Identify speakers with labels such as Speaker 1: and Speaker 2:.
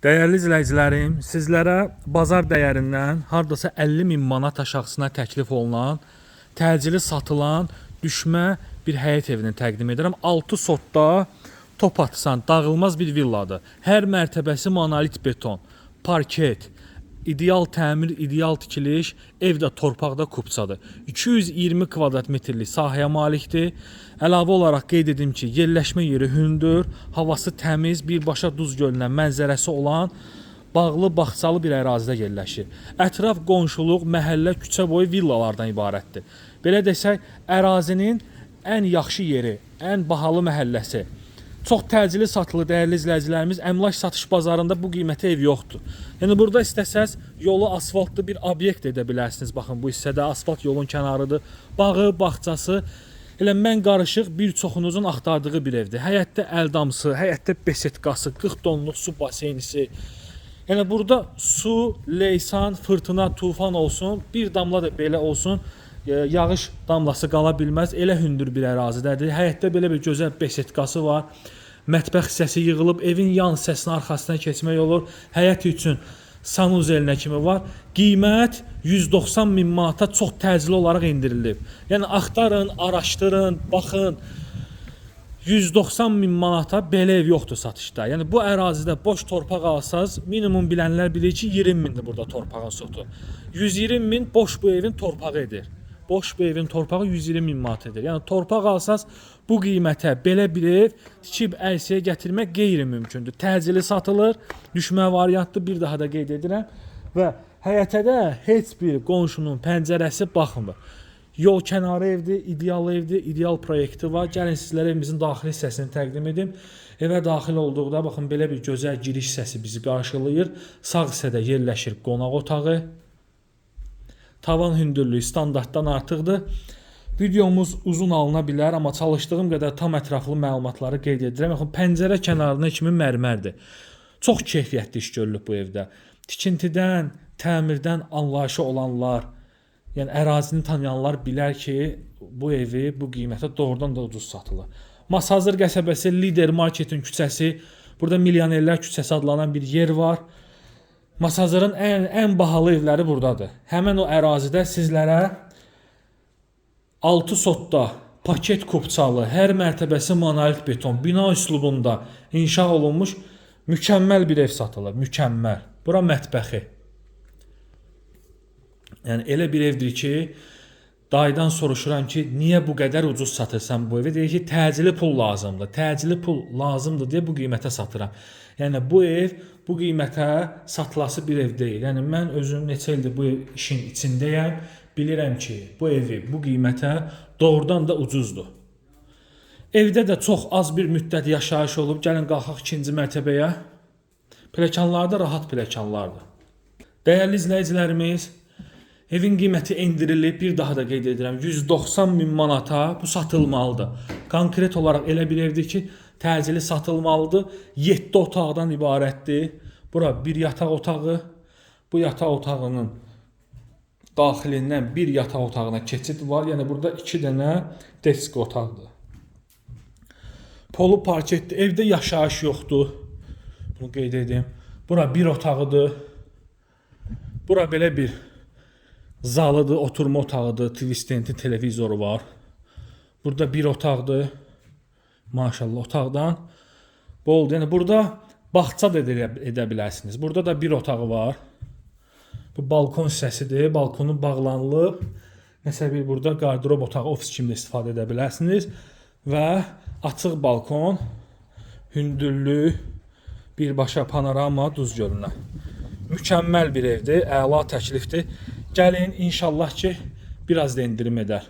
Speaker 1: Dəyərli izləyicilərim, sizlərə bazar dəyərindən hardasa 50.000 manat şəxsinə təklif olunan, təcili satılan düşmə bir həyət evini təqdim edirəm. 6 sotda top atsan dağılmaz bir villadır. Hər mərtəbəsi monolit beton, parket, ideal təmir, ideal tikiliş, evdə torpaqda kubçadır. 220 kvadrat metrlik sahəyə malikdir. Əlavə olaraq qeyd edim ki, yerləşmə yeri hündür, havası təmiz, birbaşa Duz gölünə mənzərəsi olan bağlı, bağçalı bir ərazidə yerləşir. Ətraf qonşuluq, məhəllə, küçə boyu villalardan ibarətdir. Belə desək, ərazinin ən yaxşı yeri, ən bahalı məhəlləsi. Çox təcili satılır dəyərli izləyicilərimiz. Əmlak satış bazarında bu qiymətə ev yoxdur. Yəni burada istəsəz yolu asfaltlı bir obyekt edə bilərsiniz. Baxın bu hissədə asfalt yolun kənarıdır. Bağı, bağçası, elə mən qarışıq bir çoxunuzun axtardığı bir evdir. Həyətdə əldamsı, həyətdə besetkası, 40 tonluq su baseynisi. Yəni burada su, leysan, fırtına, tufan olsun, bir damla da belə olsun. Yağış damlası qala bilməz, elə hündür bir ərazidədir. Həyətdə belə bir gözəl besetkası var. Mətbəx hissəsi yığılıb, evin yan hissəsinin arxasına keçmək olur. Həyət üçün sanuzelinə kimi var. Qiymət 190.000 manata çox təcili olaraq indirilib. Yəni axtarın, araşdırın, baxın. 190.000 manata belə ev yoxdur satışda. Yəni bu ərazidə boş torpaq alsaz, minimum bilənlər bilir ki, 20.000-dir burada torpağın sotu. 120.000 boş bu evin torpağı edir. Boş bir evin torpağı 120.000 manat edir. Yəni torpaq alsaz bu qiymətə belə bir ev tikib ərsəyə gətirmək qeyri-mümkündür. Təcili satılır, düşmə variantdır, bir daha da qeyd edirəm. Və həyətə də heç bir qonşunun pəncərəsi baxmır. Yol kənarı evdir, ideal proyekti var. Gəlin sizlərə evimizin daxili hissəsini təqdim edim. Evə daxil olduqda baxın belə bir gözəl giriş hissəsi bizi qarşılayır. Sağ hissədə yerləşir qonaq otağı. Tavan hündürlüyü standartdan artıqdır. Videomuz uzun alına bilər, amma çalışdığım qədər tam ətraflı məlumatları qeyd edirəm. Yaxın pəncərə kənarına kimi mərmərdir. Çox keyfiyyətli iş görülüb bu evdə. Tikintidən, təmirdən anlayışı olanlar, yəni ərazini tanıyanlar bilər ki, bu evi bu qiymətə doğrudan da ucuz satılır. Masazır qəsəbəsi, Lider Marketin küçəsi, burada Milyonerlər küçəsi adlanan bir yer var. Masazırın ən bahalı evləri buradadır. Həmən o ərazidə sizlərə 6 sotda paket kubçalı, hər mərtəbəsi monolit beton, bina üslubunda inşa olunmuş mükəmməl bir ev satılır. Mükəmməl. Bura mətbəxi. Yəni elə bir evdir ki, dayıdan soruşuram ki, niyə bu qədər ucuz satırsan bu evi? Deyir ki, təcili pul lazımdır. Təcili pul lazımdır deyə bu qiymətə satıram. Yəni bu ev bu qiymətə satılası bir ev deyil. Yəni mən özüm neçə ildir bu işin içindəyəm. Bilirəm ki, bu evi bu qiymətə doğrudan da ucuzdur. Evdə də çox az bir müddət yaşayış olub. Gəlin qalxaq ikinci mərtəbəyə. Pləkanlarda rahat pləkanlardır. Dəyərli izləyicilərimiz, evin qiyməti endirilib, bir daha da qeyd edirəm, 190.000 manata bu satılmalıdır. Konkret olaraq elə bir evdir ki, təcili satılmalıdır. 7 otaqdan ibarətdir. Bura bir yataq otağı, bu yataq otağının daxilindən bir yataq otağına keçid var. Yəni burada 2 dənə desk otaqdır. Polu parketdir. Evdə yaşayış yoxdur. Bunu qeyd edim. Bura bir otağıdır. Bura belə bir zalıdır, oturma otağıdır. Twistentin televizoru var. Burada bir otaqdır. Maşallah otaqdan boldur. Yəni burada bağça da edə bilərsiniz. Burada da bir otağı var. Bu balkon hissəsidir. Balkonu bağlanılıb. Məsələn bir burada qardırob otağı, ofis kimi istifadə edə bilərsiniz. Və açıq balkon, hündürlük, birbaşa panorama Duz gölünə. Mükəmməl bir evdir, əla təklifdir. Gəlin inşallah ki biraz da endirim edər.